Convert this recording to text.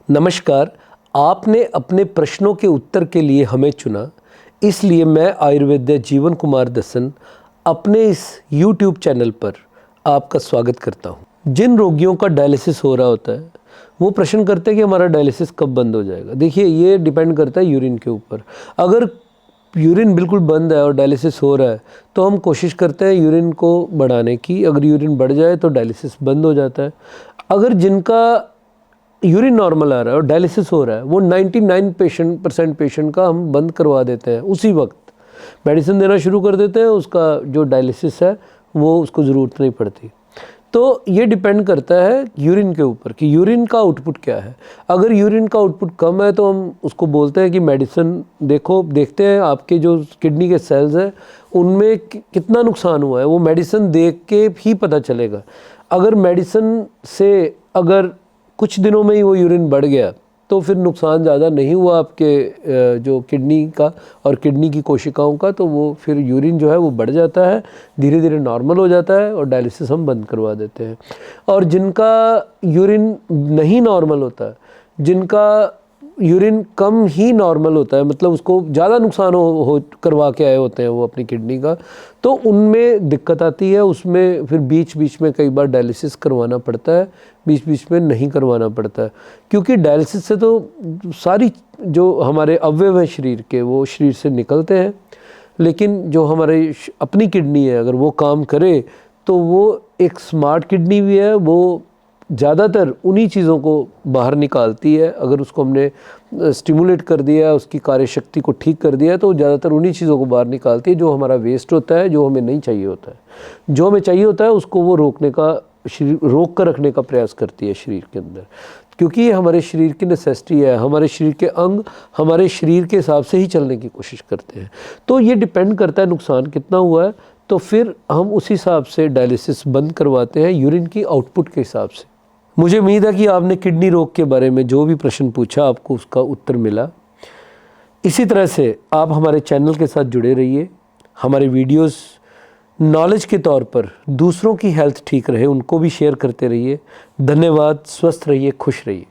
नमस्कार। आपने अपने प्रश्नों के उत्तर के लिए हमें चुना, इसलिए मैं आयुर्वेद्य जीवन कुमार दसन अपने इस YouTube चैनल पर आपका स्वागत करता हूं। जिन रोगियों का डायलिसिस हो रहा होता है वो प्रश्न करते हैं कि हमारा डायलिसिस कब बंद हो जाएगा। देखिए, ये डिपेंड करता है यूरिन के ऊपर। अगर यूरिन बिल्कुल बंद है और डायलिसिस हो रहा है तो हम कोशिश करते हैं यूरिन को बढ़ाने की। अगर यूरिन बढ़ जाए तो डायलिसिस बंद हो जाता है। अगर जिनका यूरिन नॉर्मल आ रहा है और डायलिसिस हो रहा है, वो 99% पेशेंट का हम बंद करवा देते हैं। उसी वक्त मेडिसिन देना शुरू कर देते हैं, उसका जो डायलिसिस है वो उसको ज़रूरत नहीं पड़ती। तो ये डिपेंड करता है यूरिन के ऊपर कि यूरिन का आउटपुट क्या है। अगर यूरिन का आउटपुट कम है तो हम उसको बोलते हैं कि मेडिसिन देखते हैं आपके जो किडनी के सेल्स हैं उनमें कितना नुकसान हुआ है, वो मेडिसिन देख के ही पता चलेगा। अगर मेडिसिन से अगर कुछ दिनों में ही वो यूरिन बढ़ गया तो फिर नुकसान ज़्यादा नहीं हुआ आपके जो किडनी का और किडनी की कोशिकाओं का, तो वो फिर यूरिन जो है वो बढ़ जाता है, धीरे धीरे नॉर्मल हो जाता है और डायलिसिस हम बंद करवा देते हैं। और जिनका यूरिन नहीं नॉर्मल होता, जिनका यूरिन कम ही नॉर्मल होता है, मतलब उसको ज़्यादा नुकसान हो करवा के आए होते हैं वो अपनी किडनी का, तो उनमें दिक्कत आती है। उसमें फिर बीच बीच में कई बार डायलिसिस करवाना पड़ता है, बीच बीच में नहीं करवाना पड़ता है। क्योंकि डायलिसिस से तो सारी जो हमारे अवयव हैं शरीर के वो शरीर से निकलते हैं, लेकिन जो हमारे अपनी किडनी है अगर वो काम करे तो वो एक स्मार्ट किडनी भी है। वो ज़्यादातर उन्हीं चीज़ों को बाहर निकालती है। अगर उसको हमने स्टिमुलेट कर दिया, उसकी कार्यशक्ति को ठीक कर दिया, तो ज़्यादातर उन्हीं चीज़ों को बाहर निकालती है जो हमारा वेस्ट होता है, जो हमें नहीं चाहिए होता है। जो हमें चाहिए होता है उसको वो रोक कर रखने का प्रयास करती है शरीर के अंदर, क्योंकि ये हमारे शरीर की नेसेसिटी है। हमारे शरीर के अंग हमारे शरीर के हिसाब से ही चलने की कोशिश करते हैं। तो ये डिपेंड करता है नुकसान कितना हुआ है, तो फिर हम उस हिसाब से डायलिसिस बंद करवाते हैं यूरिन की आउटपुट के हिसाब से। मुझे उम्मीद है कि आपने किडनी रोग के बारे में जो भी प्रश्न पूछा आपको उसका उत्तर मिला। इसी तरह से आप हमारे चैनल के साथ जुड़े रहिए। हमारे वीडियोस नॉलेज के तौर पर दूसरों की हेल्थ ठीक रहे उनको भी शेयर करते रहिए। धन्यवाद। स्वस्थ रहिए, खुश रहिए।